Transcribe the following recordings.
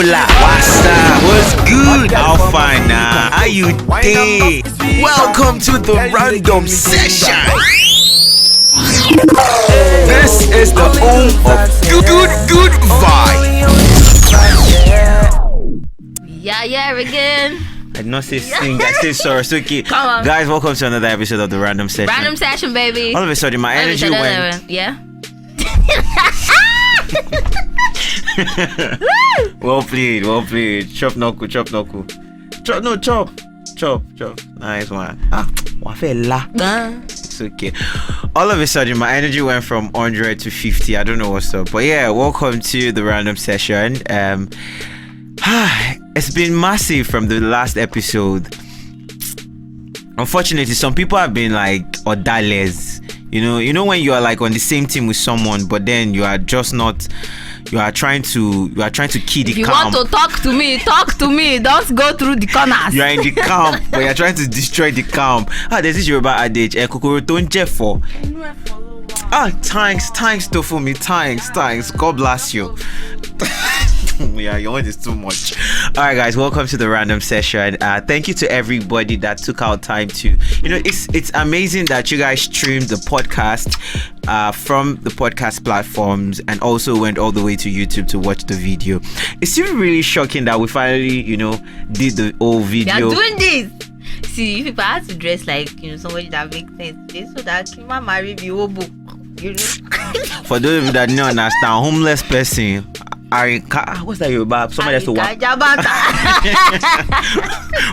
Hola, what's up? What's good? How fine now? How you day? Welcome to the random session. This is the home of good vibe. Yeah, again. I did not say sing, I say sorry. It's okay. Come on. Guys, welcome to another episode of the random session. Random session, baby. All of a sudden, my energy went. Yeah. Well played. Chop knuckle. Chop. Nice one. Wafela. It's okay. All of a sudden, my energy went from 100 to 50. I don't know what's up. But yeah, welcome to the random session. It's been massive from the last episode. Unfortunately, some people have been like odales. You know when you are like on the same team with someone, but then you are just not. You are trying to kill the camp. If you want to talk to me. Don't go through the corners. You are in the camp, but you are trying to destroy the camp. There's this Yoruba adage. Kokoro don't jeffo. Thanks, Tofumi. Thanks. God bless you. Yeah, your word is too much. Alright guys, welcome to the random session. Thank you to everybody that took out time to, it's amazing that you guys streamed the podcast from the podcast platforms and also went all the way to YouTube to watch the video. It's still really shocking that we finally, did the whole video. They are doing this. See, if I had to dress like, somebody that makes sense today, so that Kima marry the whole book, For those of you that don't understand, homeless person. What's that Yoruba? Somebody has to walk.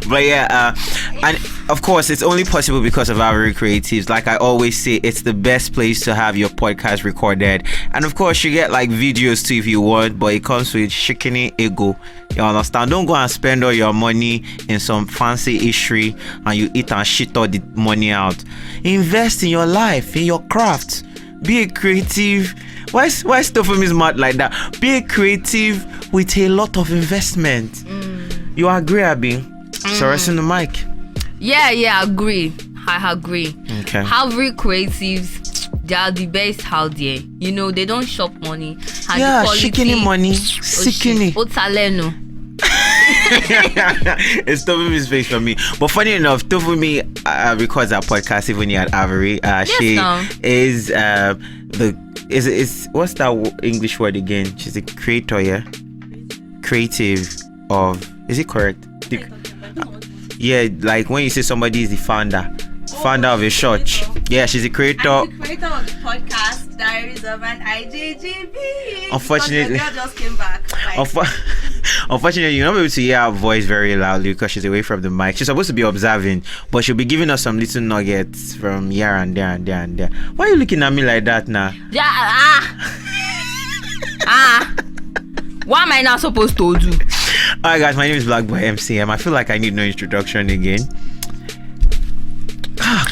But yeah, and of course it's only possible because of Avery Creatives. Like I always say, it's the best place to have your podcast recorded. And of course you get like videos too if you want, but it comes with shikini ego. You understand? Don't go and spend all your money in some fancy history and you eat and shit all the money out. Invest in your life, in your craft. Be a creative. Why stuff from is mad like that? Be a creative with a lot of investment. You agree, Abby? So rest in the mic. Yeah, I agree. Okay. Avery Creatives, they are the best out there. They don't shop money. And Yeah, the quality, shikini money, sikini. Otaleno. It's Tofumi's face for me. But funny enough, Tofumi records our podcast even here at Avery. She is what's that English word again? She's a creator, yeah? Creative of, is it correct? Yeah, like when you say somebody is the founder of a church. Yeah, she's a creator. I'm the creator of the podcast Diaries of an IJGB. Unfortunately, the girl just came back. Unfortunately, you're not able to hear her voice very loudly because she's away from the mic. She's supposed to be observing, but she'll be giving us some little nuggets from here and there and there and there. Why are you looking at me like that now? Yeah, what am I not supposed to do? Alright guys, my name is Black Boy MCM. I feel like I need no introduction again.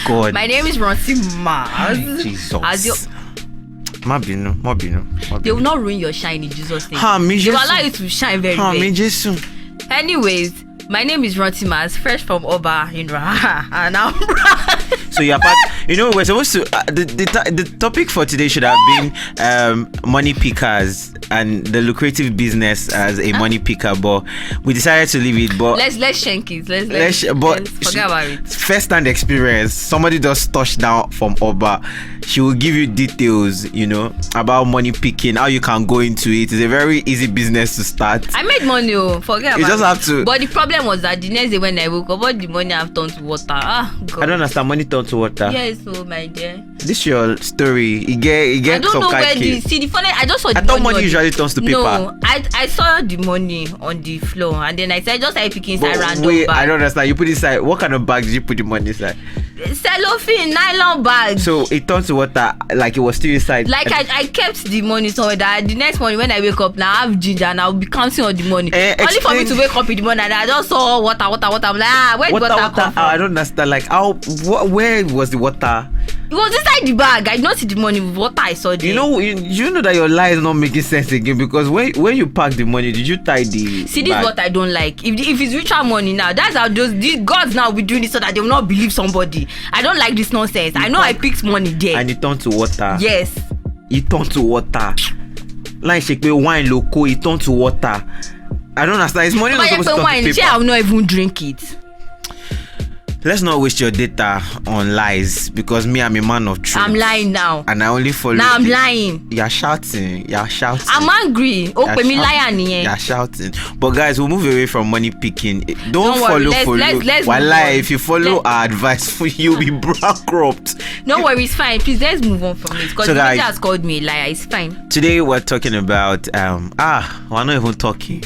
God. My name is Ronsi Mars. Jesus. Mabino. They will not ruin your shine in Jesus' name. They will allow you to shine very well. Anyways, my name is Ronsi Mars, fresh from Oba, and I'm So you're part. We're supposed to. The topic for today should have been money pickers and the lucrative business as a money picker, but we decided to leave it. But let's shank it. Let's forget about it. First-hand experience. Somebody just touched down from Oba. She will give you details, about money picking, how you can go into it. It's a very easy business to start. I made money. Forget about it. You just have to. But the problem was that the next day when I woke up, all the money I've turned to water. God. I don't understand. Money turned to water. Yes, my dear. This is your story. It get I don't know where the funny. I just saw the money. I thought money usually turns to paper. No, I saw the money on the floor, and then I said just like picking inside random wait, bag. I don't understand. You put inside. What kind of bag did you put the money inside? Cellophane, nylon bag. So it turned to water, like it was still inside. Like I kept the money somewhere that the next morning when I wake up now I have ginger and I'll be counting on the money. Only for me to wake up in the morning and I just saw water. I'm like, where did water come from? I don't understand. Like where was the water? It was inside the bag. I did not see the money with water I saw there. You know that your lie is not making sense again, because when you pack the money, did you tie the See, this is what I don't like. If it's ritual money now, that's how these gods now be doing it so that they will not believe somebody. I don't like this nonsense. I know I picked money there. And it turned to water. Yes. It turned to water. Like shake wine loco, it turned to water. I don't understand. It's money not But supposed to come to wine, paper. I will not even drink it. Let's not waste your data on lies because me, I'm a man of truth. I'm lying now. And I only follow. Now I'm lying. You're shouting. I'm angry. Oh, me liar niye. You're shouting. But guys, we'll move away from money picking. Don't worry, follow. let's Wallah, if you follow our advice, you'll be bankrupt. No worry, it's fine. Please, let's move on from it. Because So the guys, manager has called me a liar. It's fine. Today we're talking about we're not even talking.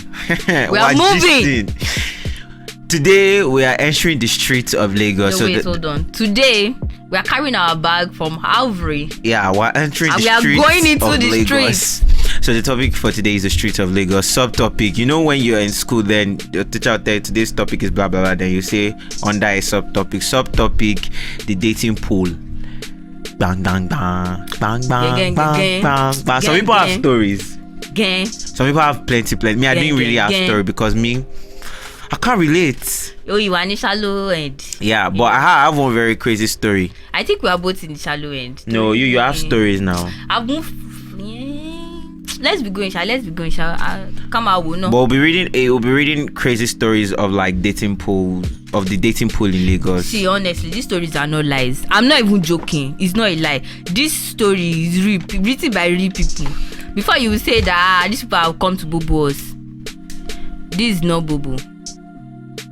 We're moving. Gisting. Today we are entering the streets of Lagos. No, wait, hold on. Today we are carrying our bag from Havre. Yeah, we're entering And the we are streets going into of the Lagos. streets. So the topic for today is the streets of Lagos. Subtopic. You know when you're in school, then the teacher will tell you today's topic is blah blah blah. Then you say under a subtopic. Subtopic, the dating pool. Bang bang bang bang bang bang bang bang. Some people have stories. Gang. Some people have plenty. Me, I didn't really have story because me, I can't relate. Oh, you are in the shallow end. Yeah, but I have one very crazy story. I think we are both in the shallow end. No, you have stories now. I've moved. Yeah. Let's be going, shall come out, no. But we'll be reading crazy stories of like dating pool, of the dating pool in Lagos. See, honestly, these stories are not lies. I'm not even joking. It's not a lie. This story is real, written by real people. Before you will say that these people have come to Bobo us. This is not Bobo.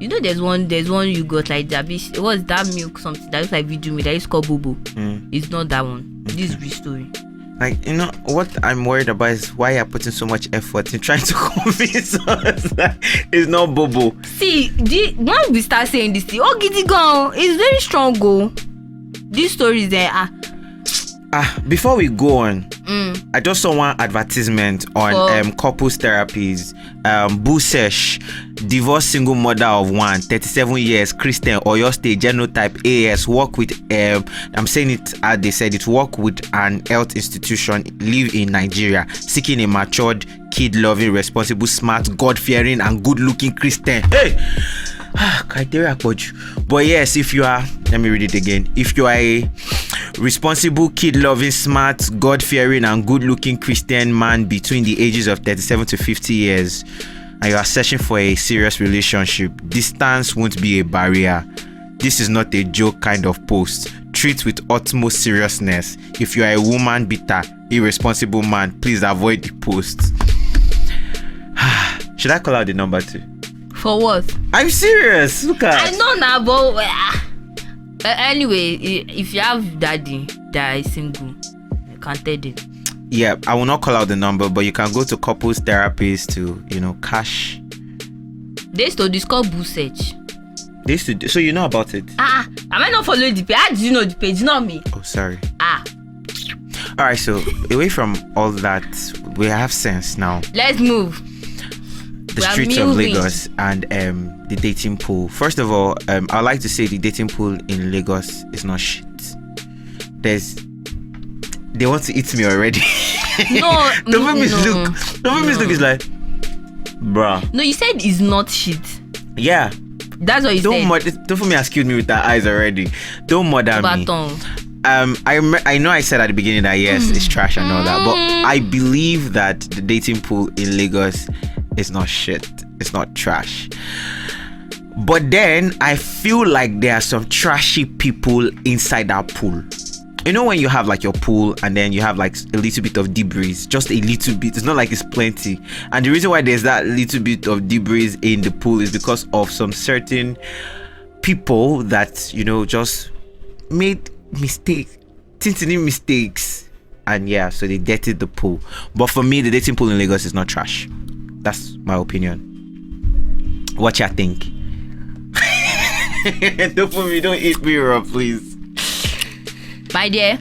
You know, there's one you got like that. It was that milk something that looks like video me that is called Bobo. It's not that one. This is real story. Like, you know what I'm worried about is why you're putting so much effort in trying to convince us that it's not Bobo. See, when we start saying this thing, Giddy gone, it's very strong go. This story is there. Before we go on, I just saw one advertisement on couples therapies. Busesh, divorced single mother of one, 37 years, Christian, Oyo State, genotype AS, work with I'm saying it as they said it, work with an health institution, live in Nigeria, seeking a matured, kid-loving, responsible, smart, God-fearing, and good-looking Christian. Hey! Criteria, coach. But yes, if you are, let me read it again. If you are a responsible, kid-loving, smart, God-fearing, and good-looking Christian man between the ages of 37 to 50 years, and you are searching for a serious relationship, distance won't be a barrier. This is not a joke kind of post. Treat with utmost seriousness. If you are a woman beater, irresponsible man, please avoid the post. Should I call out the number too? For what? I'm serious. Look at. I know now, but anyway, if you have daddy that is single, you can tell them. Yeah, I will not call out the number, but you can go to couples therapies to, cash. They used to discuss Busearch. They used to. So you know about it? Am I not following the page? How did you know the page? Not me. Oh, sorry. All right. So away from all that, we have sense now. Let's move. The streets of Lagos and the dating pool. First of all, I'd like to say the dating pool in Lagos is not shit. They want to eat me already. No, the women's look is like, bruh. No, you said it's not shit. Yeah. That's what you said. Don't for me excuse me with that eyes already. Don't murder me. I know I said at the beginning that yes, it's trash and all that, but I believe that the dating pool in Lagos is not shit. It's not trash. But then I feel like there are some trashy people inside that pool. You know when you have like your pool and then you have like a little bit of debris, just a little bit. It's not like it's plenty. And the reason why there's that little bit of debris in the pool is because of some certain people that, just made mistakes, mistakes. And yeah, so they dirtied the pool. But for me, the dating pool in Lagos is not trash. That's my opinion. What you think? Don't eat me raw, please. My dear,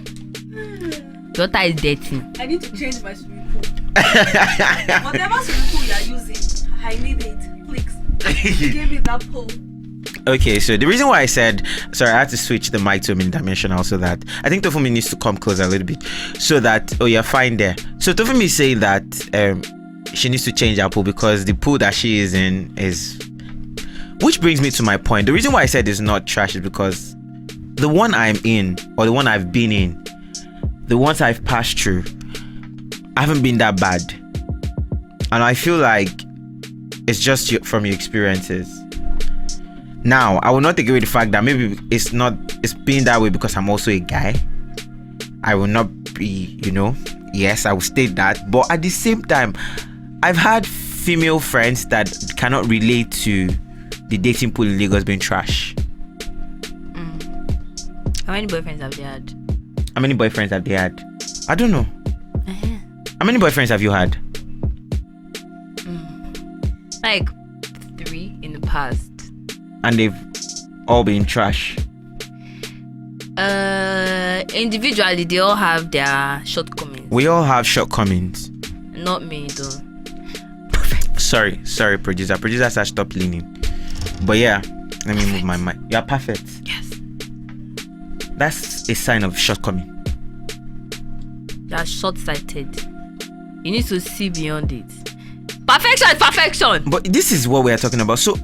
daughter is dirty. I need to change my swimming pool. Whatever swimming pool you are using, I need it. Please, give me that pool. Okay, so the reason why I said, sorry, I had to switch the mic to a mini-dimensional so that I think Tofumi needs to come closer a little bit so that, you're fine there. So Tofumi is saying that she needs to change her pool because the pool that she is in is, which brings me to my point. The reason why I said it's not trash is because the one I'm in, or the one I've been in, the ones I've passed through, I haven't been that bad. And I feel like it's just from your experiences. Now, I will not take away the fact that maybe it's being that way because I'm also a guy. I will not be, yes, I will state that. But at the same time, I've had female friends that cannot relate to the dating pool in Lagos being trash. How many boyfriends have they had? How many boyfriends have they had? I don't know. How many boyfriends have you had? Like 3 in the past. And they've all been trash. Individually, they all have their shortcomings. We all have shortcomings. Not me, though. Perfect. Sorry, producer. Producer said stop leaning. But yeah, let me move my mic. You are perfect. Yes. That's a sign of shortcoming. You are short-sighted. You need to see beyond it. Perfection is perfection. But this is what we are talking about. So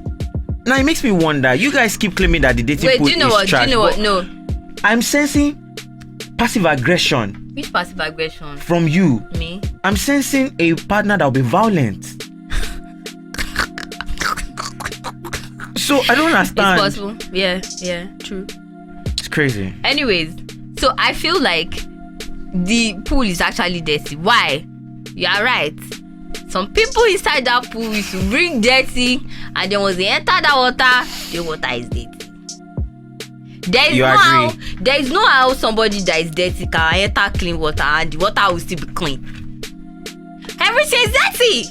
now it makes me wonder. You guys keep claiming that the dating pool is trash. Do you know what? No. I'm sensing passive aggression. Which passive aggression? From you. Me? I'm sensing a partner that will be violent. So I don't understand. It's possible. Yeah, true. It's crazy. Anyways, so I feel like the pool is actually dirty. Why? You are right. Some people inside that pool used to bring dirty, and then once they enter that water, the water is dirty. There is no how somebody that is dirty can enter clean water and the water will still be clean. Everything is dirty.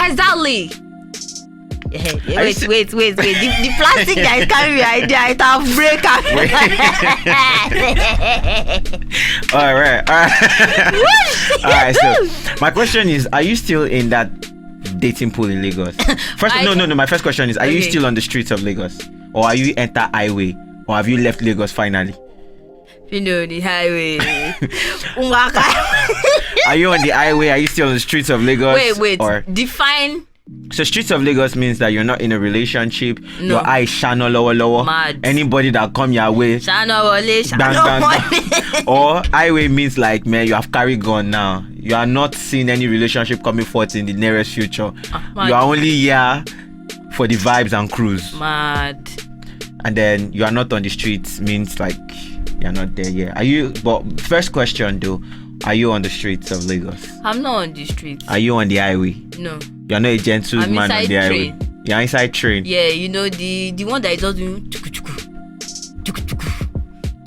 Exactly. Wait. The plastic that is carrying your idea, it have break. All right. So my question is: are you still in that dating pool in Lagos? No. My first question is: are you still on the streets of Lagos, or are you enter highway, or have you left Lagos finally? The highway. Are you on the highway? Are you still on the streets of Lagos? Wait. Or define. So streets of Lagos means that you're not in a relationship. No. Your eyes shine lower. Mad. Anybody that come your way. Bang. Or highway means like, man, you have carried gun now. You are not seeing any relationship coming forth in the nearest future. You are only here for the vibes and cruise. Mad. And then you are not on the streets means like you're not there yet. Are you? But first question though, are you on the streets of Lagos? I'm not on the streets. Are you on the highway? No. You're not a gentleman on the highway. Train. You're inside train. Yeah, the one that is just doing chuku.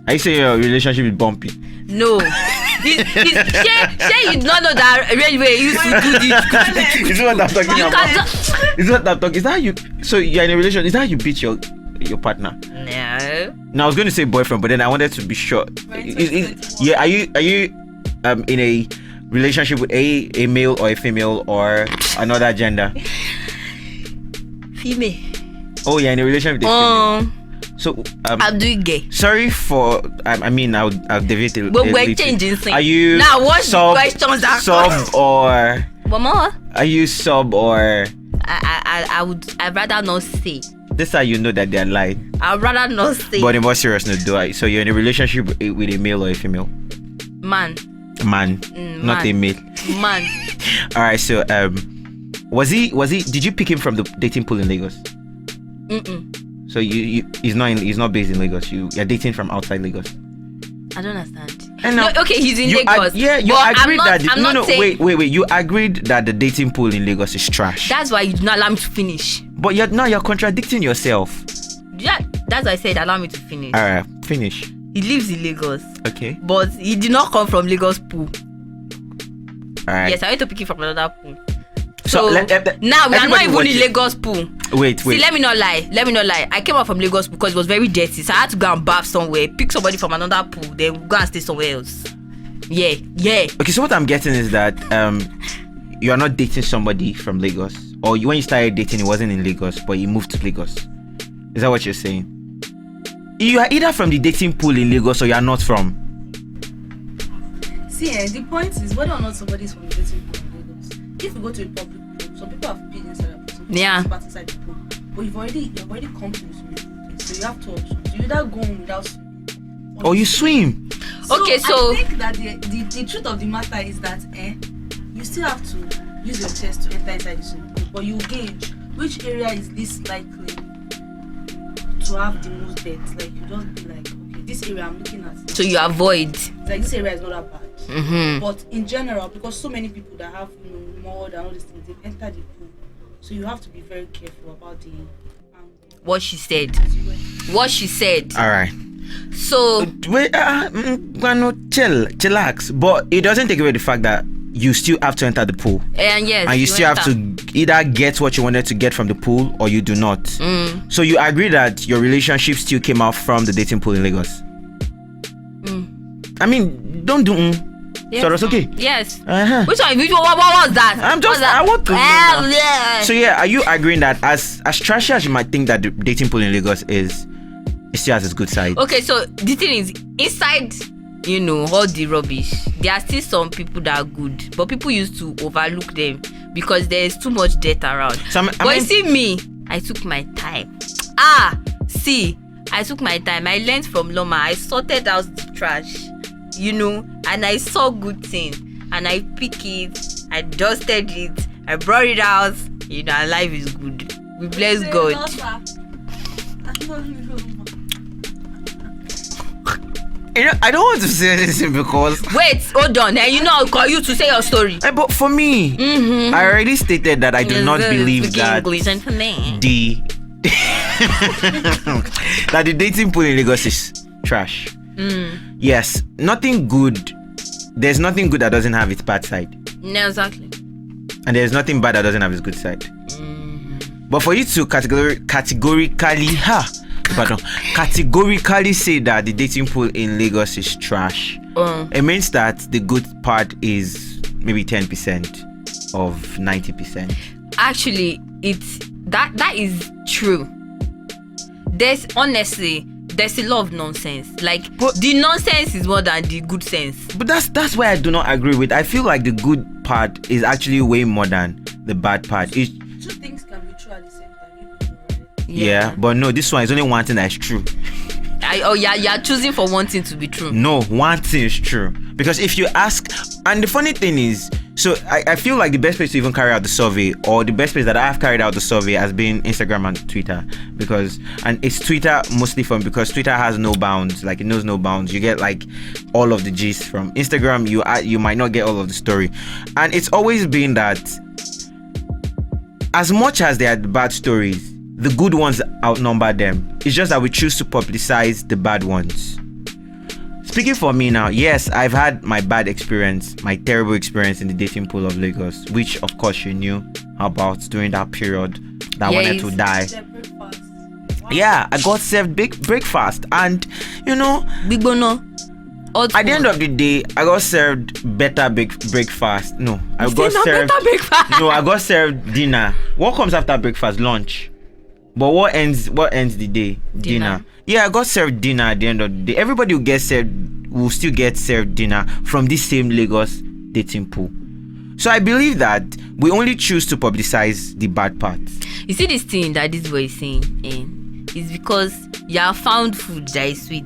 Are you saying your relationship is bumpy? No. Say you don't know that railway used to do this. Is what I'm talking about? Is what I'm talking. Is that you? So you're in a relationship. Is that how you beat your partner? No. Now I was going to say boyfriend, but then I wanted to be sure. Yeah. Are you in a relationship with a male or a female or another gender? Female. Oh, yeah, in a relationship with a female. So I'm doing gay. Sorry for I'll deviate a But we're little. changing things. Are you now what's the questions are sub or Mama? Are you sub or I'd rather not say. This is how you know that they're lying. I'd rather not say. But in more serious note, so you're in a relationship with a male or a female? Man, not a male. Man. All right, so was he did you pick him from the dating pool in Lagos? So he's not based in Lagos. You're dating from outside Lagos. I don't understand. Okay, he's in Lagos. You agreed wait. You agreed that the dating pool in Lagos is trash. That's why you did not allow me to finish. But you're contradicting yourself. Yeah, that's why I said allow me to finish. All right, finish. He lives in Lagos. Okay. But he did not come from Lagos pool. All right. Yes, I went to pick him from another pool. So now we are not even in Lagos pool. Wait. See, let me not lie. I came out from Lagos because it was very dirty. So I had to go and bath somewhere, pick somebody from another pool, then go and stay somewhere else. Yeah. Okay, so what I'm getting is that you are not dating somebody from Lagos. Or when you started dating, it wasn't in Lagos, but you moved to Lagos. Is that what you're saying? You are either from the dating pool in Lagos or you are not from. See, the point is whether or not somebody is from the dating pool in Lagos. If you go to a public pool, some people have peed inside the pool, some people have spat inside the pool. But you've already come to the swimming pool, so you have two options. You either go home without swimming, or you swim. Okay, so I think that the truth of the matter is that you still have to use your test to enter inside the swimming pool, but you gauge which area is least likely to have the most death. Like you just be like, okay, this area I'm looking at. So you avoid. Like this area is not that bad. Mm-hmm. But in general, because so many people that have mud and all these things, they enter the pool. So you have to be very careful about the angle. What she said. All right. So Wait, chillax. But it doesn't take away the fact that you still have to enter the pool. and yes, And you still have enter. to either get what you wanted to get from the pool or you do not. So you agree that your relationship still came out from the dating pool in Lagos? I mean, don't do Yes. So that's okay. Yes. Uh-huh. Which one? What was that? I'm just, What's that? I want to know now. Yeah. So yeah, are you agreeing that as trashy as you might think that the dating pool in Lagos is, it still has its good side? Okay, so the thing is, inside, all the rubbish, there are still some people that are good, but people used to overlook them because there is too much dirt around. So But you see me, I took my time. I took my time. I learned from Loma. I sorted out the trash, and I saw good things, and I pick it, I dusted it, I brought it out. And life is good. We bless God. I don't want to say anything because Wait, hold on. I'll call you to say your story. but for me, I already stated that I do not believe that English and for me. that the dating pool in Lagos is trash. Yes, nothing good. There's nothing good that doesn't have its bad side, No, exactly. and there's nothing bad that doesn't have its good side. But for you to categorically say that the dating pool in Lagos is trash, it means that the good part is maybe 10% of 90%. Actually, it's that is true. There's a lot of nonsense. Like, But- the nonsense is more than the good sense. But that's why I do not agree with. I feel like the good part is actually way more than the bad part. It's, Two things can be true at the same time. You know, right? yeah, but no, this one is only one thing that is true. You're choosing for one thing to be true. No, one thing is true. Because if you ask, and the funny thing is, so I feel like the best place to even carry out the survey, or the best place that I've carried out the survey, has been Instagram and Twitter. And it's Twitter mostly because Twitter has no bounds. Like, it knows no bounds. You get like all of the gist from Instagram. You might not get all of the story. And it's always been that as much as there are bad stories, the good ones outnumber them. It's just that we choose to publicize the bad ones. Speaking for me now, yes, I've had my bad experience, my terrible experience in the dating pool of Lagos, which of course you knew about during that period that I wanted Yes. to die. Their breakfast. Yeah, I got served big breakfast, and Big bono. at the end of the day, I got served better big breakfast. No, I You got say na served. better breakfast? No, I got served dinner. What comes after breakfast? Lunch. But what ends the day? Dinner. Yeah, I got served dinner at the end of the day. Everybody will still get served dinner from this same Lagos dating pool. So I believe that we only choose to publicize the bad parts. You see this thing that this boy is saying, is because you have found food that is sweet.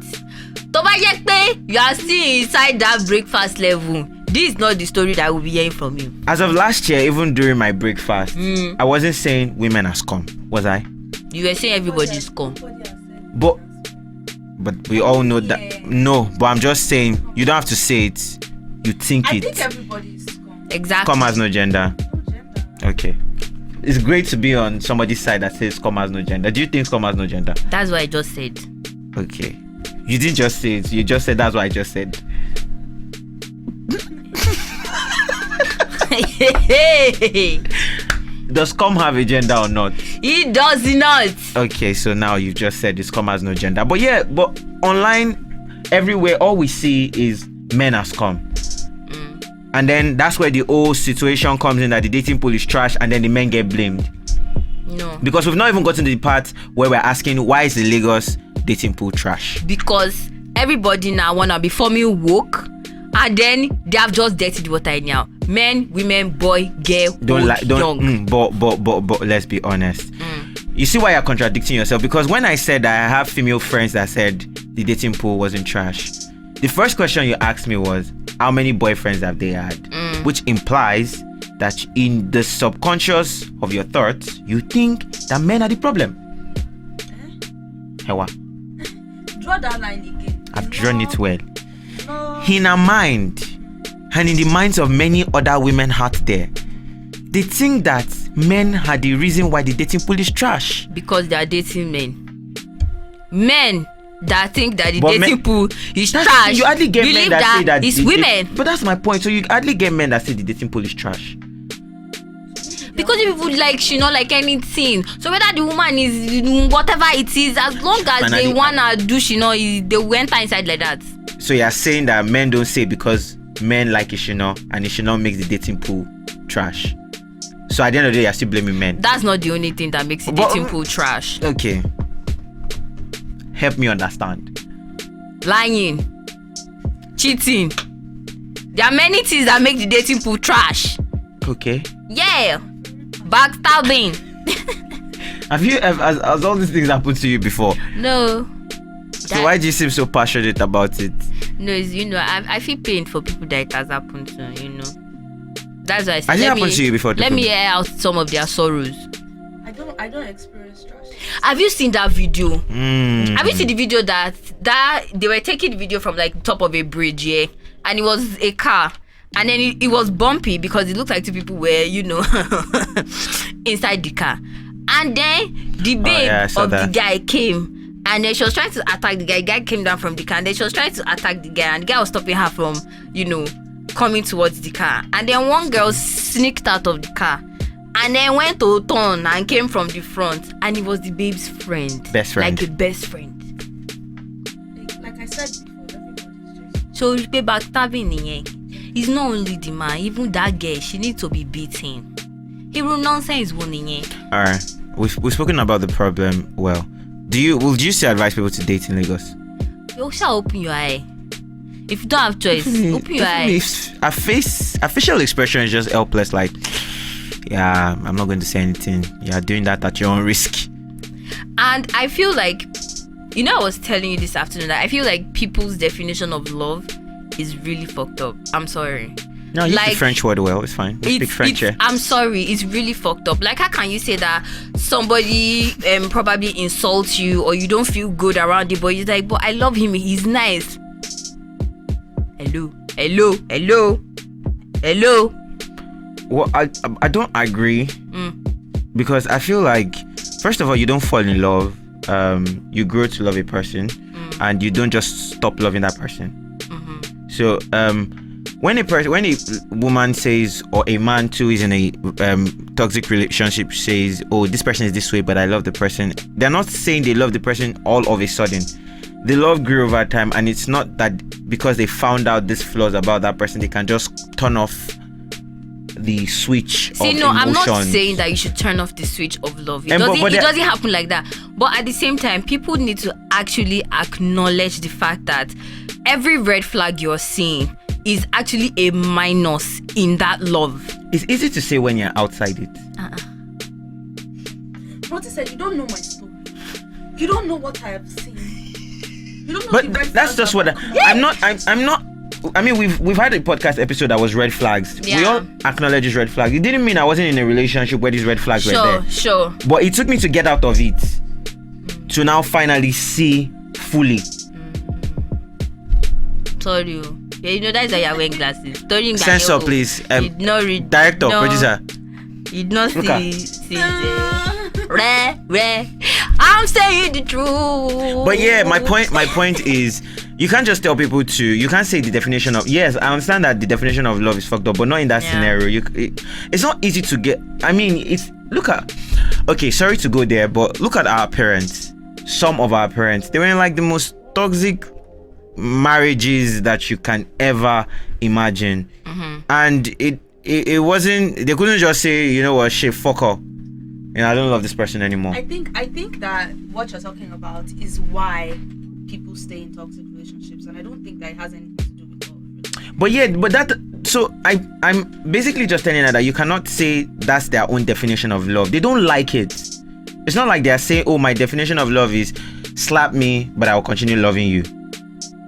Tó bá jẹ́ pé you are still inside that breakfast level, this is not the story that we'll be hearing from you. As of last year, even during my breakfast, I wasn't saying women are scum, was I? You were saying everybody's scum. But we all know that. No, but I'm just saying, you don't have to say it. You think I it. think everybody is scum. Exactly. Scum has no gender. No gender. Okay. It's great to be on somebody's side that says scum has no gender. Do you think scum has no gender? That's what I just said. Okay. You didn't just say it. You just said that's what I just said. Does scum have a gender or not? It does not. Okay, so now you've just said this scum has no gender. But yeah, but online, everywhere, all we see is men are scum. And then that's where the whole situation comes in, that the dating pool is trash and then the men get blamed. No. Because we've not even gotten to the part where we're asking, why is the Lagos dating pool trash? Because everybody now wanna be forming woke, and then they have just dirtied water anyhow. Men, women, boy, girl, young. But let's be honest. You see why you're contradicting yourself? Because when I said that I have female friends that said the dating pool wasn't trash, the first question you asked me was, how many boyfriends have they had? Which implies that in the subconscious of your thoughts, you think that men are the problem. Hewa. Draw that line again. I've drawn it well. No. In her mind, and in the minds of many other women out there, they think that men are the reason why the dating pool is trash. Because they are dating men. Men that think that the But dating men- pool is trash. You hardly get believe men that say that it's the- women. But that's my point. So you hardly get men that say the dating pool is trash. Because if people like she not like anything. So whether the woman is whatever it is, as long as And they I- wanna do she know, they will enter inside like that. So you're saying that men don't say because men like Ishino and Ishino makes the dating pool trash. So at the end of the day, you're still blaming men. That's not the only thing that makes the But- dating pool trash. Okay. Help me understand. Lying, cheating. There are many things that make the dating pool trash. Okay. Yeah, backstabbing. Have you ever, has all these things happened to you before? No. So why do you seem so passionate about it? No, it's, I feel pain for people that it has happened to, That's why I said, Has it happened to you before? Let me air out some of their sorrows. I don't experience trash. Have you seen that video? Mm. Have you seen the video that they were taking the video from like top of a bridge, yeah? And it was a car. And then it was bumpy because it looked like two people were, inside the car. And then the babe of the guy came. And then she was trying to attack the guy. The guy came down from the car. And then she was trying to attack the guy. And the guy was stopping her from, coming towards the car. And then one girl sneaked out of the car. And then went to turn and came from the front. And it was the babe's friend. Best friend. Like the best friend. Like I said before, everybody's just. So pay backstabbing nìyẹn. It's not only the man, even that girl, she needs to be beaten. Hero nonsense wo nìyẹn. Alright. We've spoken about the problem well. Would you still advise people to date in Lagos? You shall open your eye. If you don't have choice, open your eye. Our facial expression is just helpless, like, yeah, I'm not going to say anything. You're doing that at your own risk. And I feel like, I was telling you this afternoon that I feel like people's definition of love is really fucked up. I'm sorry. No, you like, speak French word well. It's fine. You speak French, yeah. I'm sorry. It's really fucked up. Like, how can you say that somebody probably insults you or you don't feel good around it, but you're like, but I love him. He's nice. Hello. Well, I don't agree. Because I feel like, first of all, you don't fall in love. You grow to love a person, and you don't just stop loving that person. So, when a woman says, or a man too is in a toxic relationship says, oh, this person is this way, but I love the person, they're not saying they love the person all of a sudden. The love grew over time, and it's not that because they found out these flaws about that person, they can just turn off the switch of emotions. I'm not saying that you should turn off the switch of love. It doesn't happen like that. But at the same time, people need to actually acknowledge the fact that every red flag you're seeing is actually a minus in that love. It's easy to say when you're outside it. What I said, you don't know my story. You don't know what I have seen. You don't know But the red that's flags just that what come out. I'm not. I mean, we've had a podcast episode that was red flags. Yeah. We all acknowledge these red flags. It didn't mean I wasn't in a relationship where these red flags were there. Sure. But it took me to get out of it to now finally see fully. Sorry. Yeah, that's why you're wearing glasses. Censor, please. Did not read. Director, producer. You did not Look at- see rare. I'm saying the truth. But yeah, my point is, you can't just tell people to. You can't say the definition of. Yes, I understand that the definition of love is fucked up, but not in that scenario. It's not easy to get. I mean, okay, sorry to go there, but look at our parents. Some of our parents, they were in like the most toxic marriages that you can ever imagine, and it wasn't. They couldn't just say, you know what, shit, fuck her. I don't love this person anymore. I think that what you're talking about is why people stay in toxic relationships, and I don't think that it has anything to do with love. But yeah, so I'm basically just telling her that you cannot say that's their own definition of love. They don't like it. It's not like they're saying, oh, my definition of love is slap me, but I will continue loving you.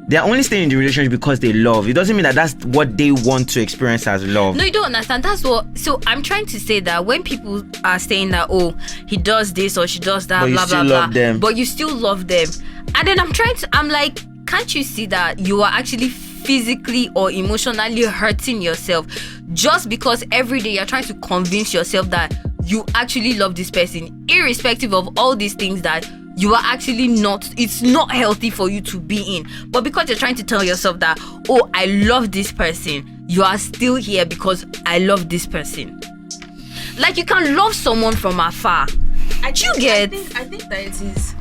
They are only staying in the relationship because they love. It doesn't mean that that's what they want to experience as love. No, you don't understand. That's what. So I'm trying to say that when people are saying that, oh, he does this or she does that, But you blah still blah love blah, them. but you still love them, and then I'm like, can't you see that you are actually physically or emotionally hurting yourself just because every day you're trying to convince yourself that you actually love this person, irrespective of all these things that you are actually not, it's not healthy for you to be in. But because you're trying to tell yourself that, oh, I love this person, you are still here because I love this person. Like, you can love someone from afar. I think that it is,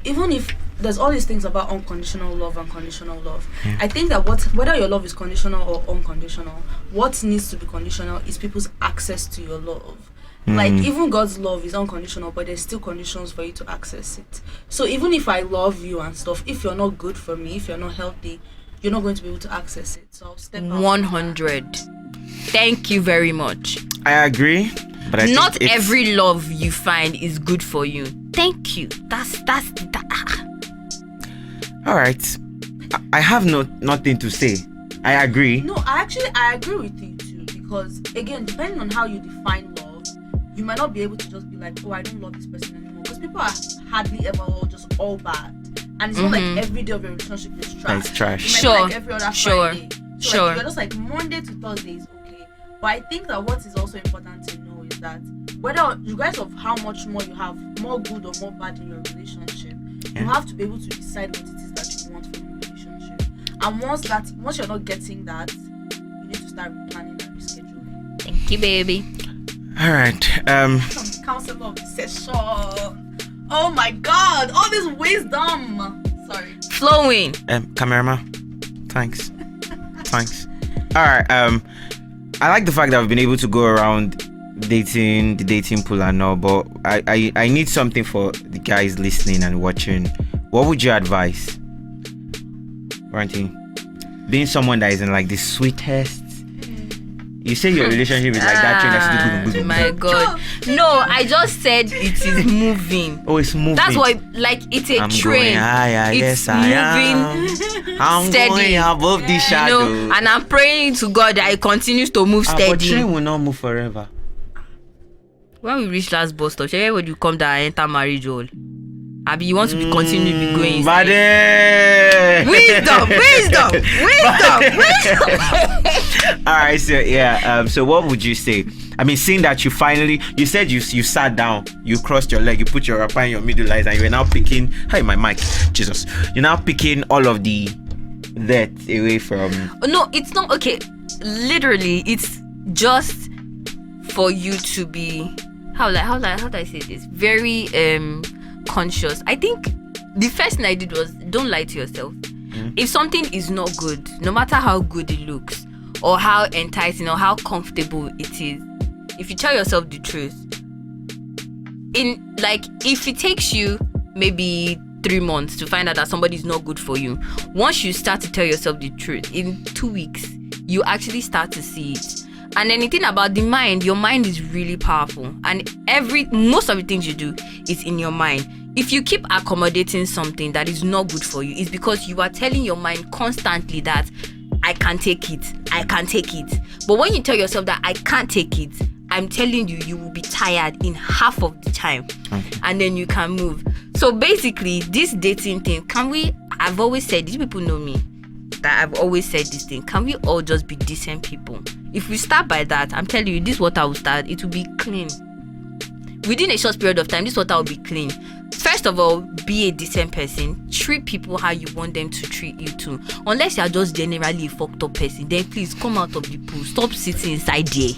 even if there's all these things about unconditional love and conditional love. Yeah. I think that whether your love is conditional or unconditional, what needs to be conditional is people's access to your love. Like, even God's love is unconditional, but there's still conditions for you to access it. So even if I love you and stuff, if you're not good for me, if you're not healthy, you're not going to be able to access it. So I'll step out. 100. Thank you very much. I agree, but not think every love you find is good for you. Thank you. That's all right. I have nothing to say. I agree. No, I agree with you too, because again, depending on how you define love, you might not be able to just be like, oh, I don't love this person anymore, because people are hardly ever all bad, and it's not like every day of your relationship is trash. It's trash. It might Sure. be like every other Sure. Friday. So Sure. like, you're just like Monday to Thursday is okay, but I think that what is also important to know is that whether regardless of how much more you have, more good or more bad in your relationship, you have to be able to decide what it is that you want from your relationship. And once you're not getting that, you need to start replanning and rescheduling. Thank you, baby. All right. Some counsel of the session. Oh my God! All this wisdom. Sorry. Flowing. Cameraman. Thanks. All right. I like the fact that we've been able to go around the dating pool and all, but I need something for the guys listening and watching. What would you advise? Warranty, being someone that isn't like the sweetest. You say your relationship is like that train that's the My God. No, I just said it is moving. Oh, it's moving. That's why, like, it's a I'm train. going higher, It's yes I moving am. I'm steady. going above the You shadow. know, and I'm praying to God that it continues to move But steady. train will not move forever. When we reach last bus stop, shey would you come down and enter marriage hall? Abi, you want to be continue to be going inside? Wisdom. All right, so yeah, so what would you say? I mean, seeing that you said you sat down, you crossed your leg, you put your wrapper in your middle eyes, and you're now picking. Hey, my mic, Jesus! You're now picking all of that away from. No, it's not okay. Literally, it's just for you to be how do I say this? Very conscious. I think the first thing I did was don't lie to yourself. If something is not good, no matter how good it looks or how enticing or how comfortable it is, if you tell yourself the truth, if it takes you maybe 3 months to find out that somebody is not good for you, once you start to tell yourself the truth, in 2 weeks you actually start to see it. And anything about the mind, your mind is really powerful, and most of the things you do is in your mind. If you keep accommodating something that is not good for you, it's because you are telling your mind constantly that I can take it. But when you tell yourself that I can't take it, I'm telling you, you will be tired in half of the time. Okay. And then you can move. So basically, this dating thing, I've always said, these people know me, that I've always said this thing, can we all just be decent people? If we start by that, I'm telling you, this water will start, it will be clean. Within a short period of time, this water will be clean. First of all, be a decent person. Treat people how you want them to treat you too. Unless you are just generally a fucked up person, then please come out of the pool. Stop sitting inside there.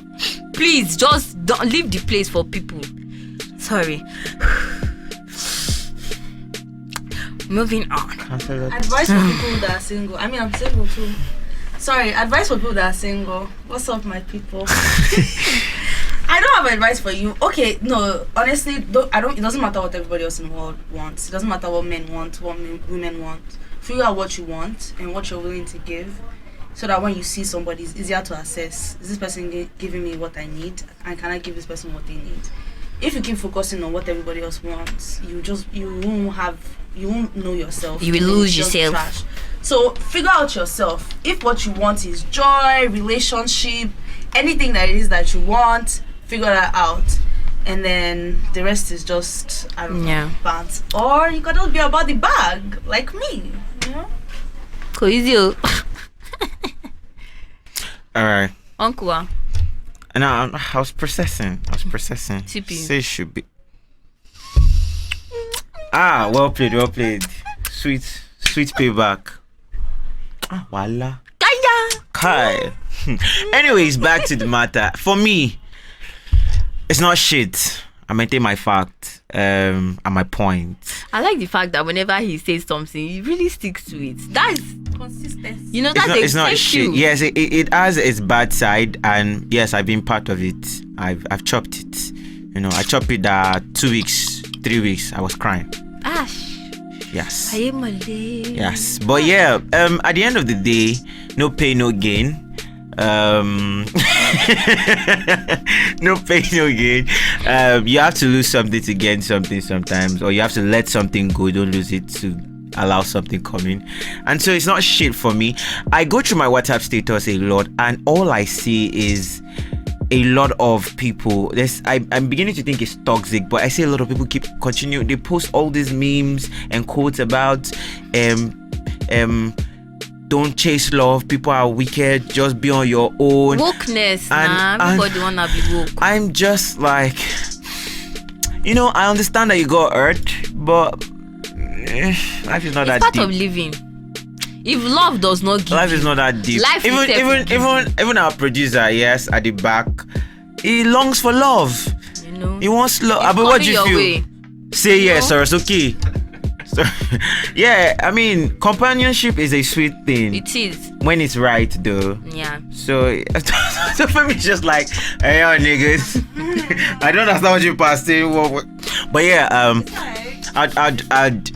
Please, just don't leave the place for people. Sorry. Moving on. Advice for people that are single. I mean, I'm single too. Sorry, advice for people that are single. What's up, my people? I don't have advice for you. Okay, no, honestly, it doesn't matter what everybody else in the world wants. It doesn't matter what men want, what women want. Figure out what you want and what you're willing to give, so that when you see somebody, it's easier to assess, is this person giving me what I need, and can I give this person what they need? If you keep focusing on what everybody else wants, you won't know yourself. You will lose yourself. Trash. So figure out yourself. If what you want is joy, relationship, anything that it is that you want, figure that out. And then the rest is just, I don't know, pants. Or you could just be about the bag, like me, you know? Easy. All right. Uncle. And I was processing. TP. Say it should be. Well played. Sweet payback. Voila. Kai. Anyways, back to the matter. For me, it's not shit. I maintain my fact and my point. I like the fact that whenever he says something, he really sticks to it. That's consistency. You know, it's not shit. Yes, it has its bad side, and yes, I've been part of it. I've chopped it. You know, I chopped it 2 weeks, 3 weeks. I was crying. Ash. Yes. I am a lady. Yes, but yeah. At the end of the day, no pain, no gain. No pain, no gain. You have to lose something to gain something sometimes, or you have to let something go, don't lose it to allow something come in. And so it's not shit for me. I go through my WhatsApp status a lot, and all I see is a lot of people. I'm beginning to think it's toxic, but I see a lot of people they post all these memes and quotes about don't chase love, people are wicked, just be on your own. Wokeness, everybody wanna be woke. I'm just like, you know, I understand that you got hurt, but life is not that deep. It's part of living. If love does not give, life is not that deep. Life even our producer, yes, at the back, he longs for love. You know, he wants love. But what do you feel? Way. Say yes, or it's okay. So, yeah, I mean, companionship is a sweet thing. It is when it's right, though. Yeah. So for me, it's just like, hey, yo, niggas. I don't understand what you're passing. But yeah, I'd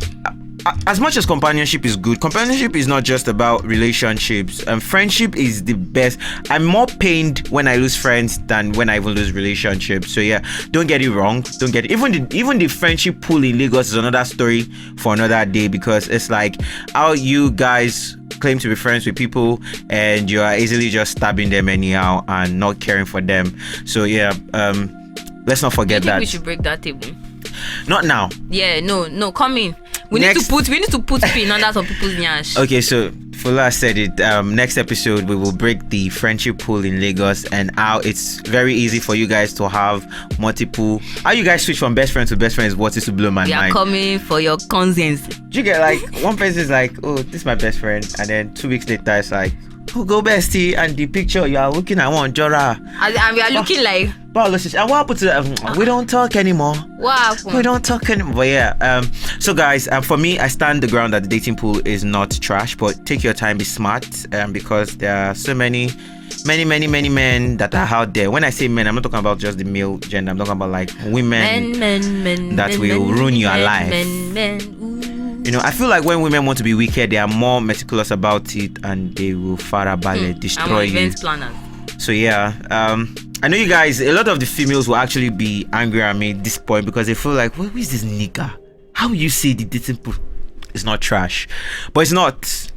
as much as companionship is good, companionship is not just about relationships. Friendship is the best. I'm more pained when I lose friends than when I even lose relationships. So yeah, don't get it wrong. Even the friendship pool in Lagos is another story for another day, because it's like how you guys claim to be friends with people and you are easily just stabbing them anyhow and not caring for them. So yeah, let's not forget that. We should break that table. Not now. Yeah, no, come in. We need to put pin under some people's nyash. Okay, so Fola said it. Next episode we will break the friendship pool in Lagos and how it's very easy for you guys to have multiple. How you guys switch from best friends to best friends? What is to blow my mind? We are coming for your conscience. Do you get like one person is like, oh, this is my best friend, and then 2 weeks later it's like, oh, go bestie, and the picture you are looking at one Jora. And we are looking like. And what happened to we don't talk anymore. What happened? We don't talk anymore. But yeah, so guys, for me, I stand the ground that the dating pool is not trash, but take your time, be smart, because there are so many men that are out there. When I say men, I'm not talking about just the male gender. I'm talking about like women that will ruin your life. You know, I feel like when women want to be wicked, they are more meticulous about it and they will farabale, destroy you. Event planners. So yeah, I know you guys, a lot of the females will actually be angry at me at this point because they feel like, who is this nigga? How you say the dating pool is not trash? But it's not.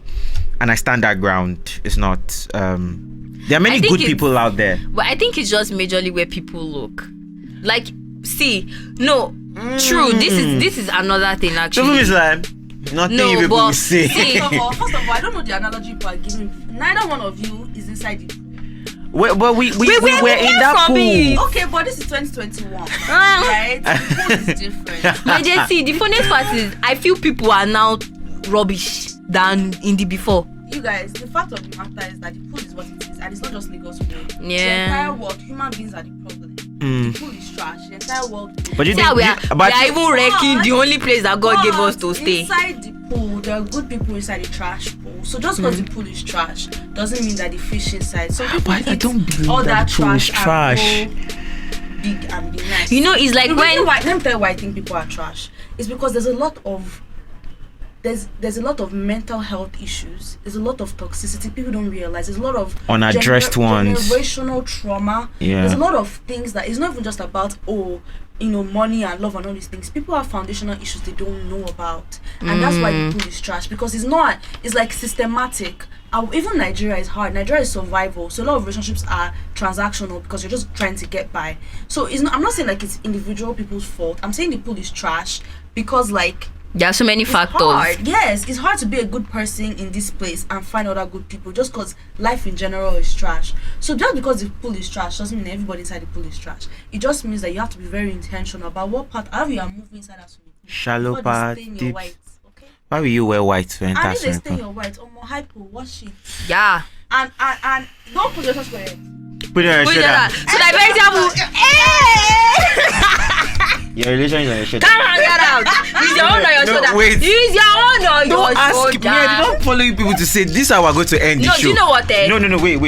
And I stand that ground. It's not. There are many good people out there. But I think it's just majorly where people look. Like, see, no, true. This is another thing actually. Some is like nothing you people will say. First of all, I don't know the analogy people are giving. Neither one of you is inside the pool. Well, we were in that pool. Okay, but this is 2021, right? The pool is different. My JC, the funniest part is I feel people are now rubbish than in the before. You guys, the fact of the matter is that the pool is what it is, and it's not just Lagos pool. Yeah. The entire world, human beings are the problem. The pool is trash. The entire world. But you we are even wrecking the only place that God gave us to stay. Inside the pool, there are good people inside the trash pool. So just because the pool is trash doesn't mean that the fish inside. So people I don't believe all that the pool is trash. Big and be nice. You know, it's like let me tell you why I think people are trash. It's because there's a lot of mental health issues. There's a lot of toxicity people don't realize. There's a lot of unaddressed ones, generational trauma. Yeah. There's a lot of things that it's not even just about money and love and all these things, people have foundational issues they don't know about, and that's why the pool is trash, because it's like systematic. Even Nigeria is hard. Nigeria is survival, so a lot of relationships are transactional because you're just trying to get by. So I'm not saying like it's individual people's fault. I'm saying the pool is trash because like there are so many factors. Hard. Yes, it's hard to be a good person in this place and find other good people just because life in general is trash. So just because the pool is trash doesn't mean everybody inside the pool is trash. It just means that you have to be very intentional about what part, how you are moving inside that swimming pool. Shallow part, deep. White, okay? Why will you wear white to enter and if they swimming stay in pool? your white, more hypo, wash it. Yeah. And don't put your shoes for it. Put it on your So shoulder. that for example, Your relation is on your shoulder. come on, get out. Use your own on your No, shoulder. wait. Use your own on your Don't ask shoulder. me. I don't follow you people to say this is how we're going to end the No, show. do you know what? No, wait.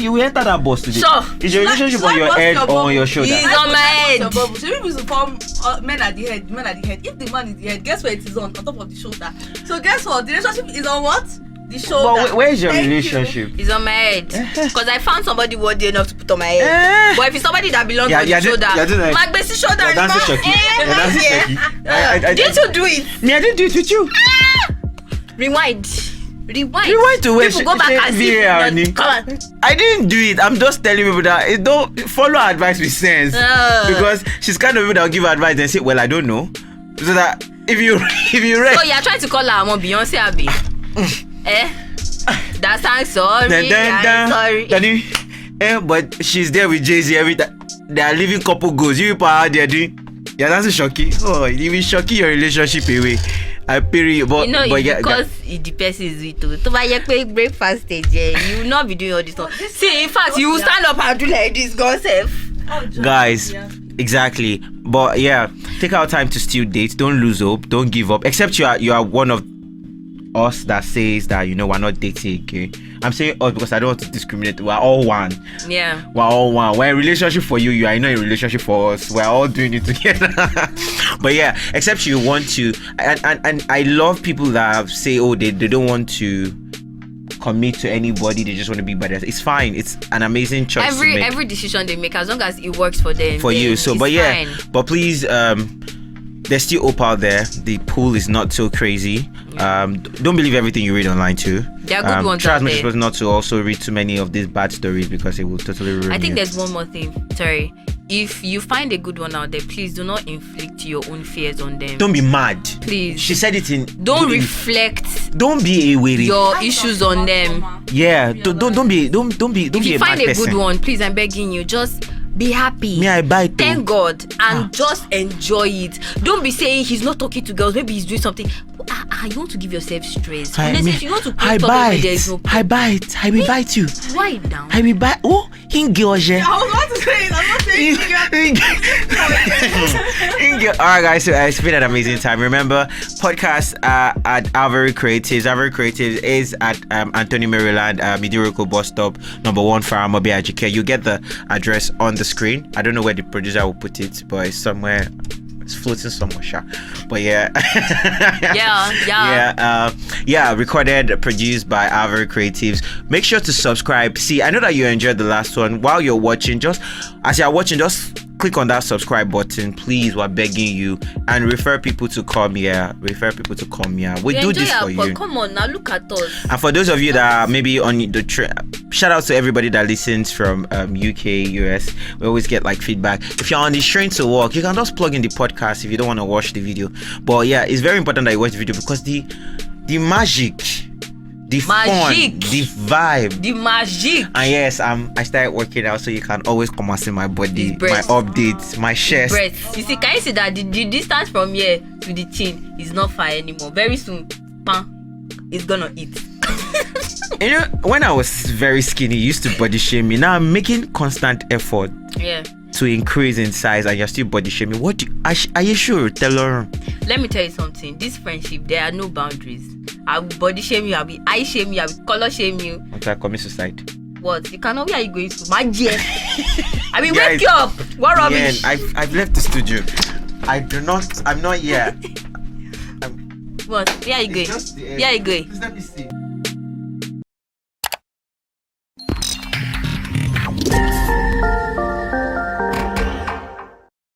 You will enter that bus today. Sure. Is your relationship on your head or on your shoulder? It's on my head. So people used to form men at the head, women at the head. If the man is the head, guess where it is on top of the shoulder. So guess what? The relationship is on what? The shoulder. But where is your Thank relationship? It's on my head. Because I found somebody worthy enough to put on my head. But if it's somebody that belongs on the shoulder, my basic shoulder. You're dancing shocky. You're dancing shocky. Didn't you do it? Me, I didn't do it with you. Rewind Rewind to where people go back and see it. Come on. I didn't do it. I'm just telling people that don't follow her advice with sense. Because she's kind of people that will give her advice and say, well, I don't know. So that if you read. So you're trying to call her Mom Beyonce Abby. That sounds sorry. I'm sorry. But she's there with Jay-Z every time. They are living couple goals. You people are there doing. Yeah, that's shocky. Oh, you will shock your relationship away. I pity you, but you know, but it's because the person is with you. To buy your breakfast stage, you will not be doing all this stuff. See, in fact, you will stand up and do like this, go safe. Guys, exactly. But yeah, take our time to still date. Don't lose hope. Don't give up. Except you are one of us that says that we're not dating. Okay, I'm saying us because I don't want to discriminate. We're all one. Yeah, we're all one. We're in a relationship for you. You are not in a relationship for us. We're all doing it together. But yeah, except you want to, and I love people that say, oh, they don't want to commit to anybody. They just want to be by themselves. It's fine. It's an amazing choice. Every decision they make, as long as it works for them. For you. So, but yeah, fine. But please, there's still hope out there. The pool is not so crazy. Don't believe everything you read online too. There are good ones try out as much there. as possible not to also read too many of these bad stories because it will totally ruin I think you. there's one more thing. Sorry. If you find a good one out there, please do not inflict your own fears on them. Don't be mad. Please. She said it in. Don't reflect. Don't be a weary. Your issues on them. Yeah. Don't be. If you find a good one, please, I'm begging you, just be happy. Me, I buy too. Thank God and just enjoy it. Don't be saying he's not talking to girls. Maybe he's doing something. You want to give yourself stress. If you want to I bite. I bite. I will bite you. Write it down. I will bite. Oh, Ingeoje. I was about to say it. I'm not saying it. Alright guys, so it's been an amazing time. Remember, podcast at Avery Creatives. Avery Creatives is at Anthony Maryland, Midiroko bus stop, number 1 Faramobi Ajike. You get the address on the screen. I don't know where the producer will put it, but it's somewhere. It's floating somewhere, sure. But yeah. Yeah, recorded, produced by Avery Creatives. Make sure to subscribe. See, I know that you enjoyed the last one. While you're watching, just click on that subscribe button, please. We're begging you, and refer people to come here. We do this for you. Come on now, look at us. And for those of you that are maybe on the shout out to everybody that listens from UK, US. We always get like feedback. If you're on the train to work, you can just plug in the podcast if you don't want to watch the video. But yeah, it's very important that you watch the video because the magic, the fun, the vibe, the magic. And yes, I started working out, so you can always come and see my body, my updates, my chest. You see, can you see that the distance from here to the chin is not far anymore? Very soon, it's gonna eat. When I was very skinny, you used to body shame me. Now I'm making constant effort. Yeah. To increase in size, and you're still body shaming. Are you sure? Tell her. Let me tell you something. This friendship, there are no boundaries. I will body shame you. I will eye shame you. I will color shame you. Until I commit suicide. What? You cannot. Where are you going to? My dear. I mean, wake you up. What rubbish? Yeah, I've left the studio. I'm not here. What? Where are you going? Where are you going? Please let me see.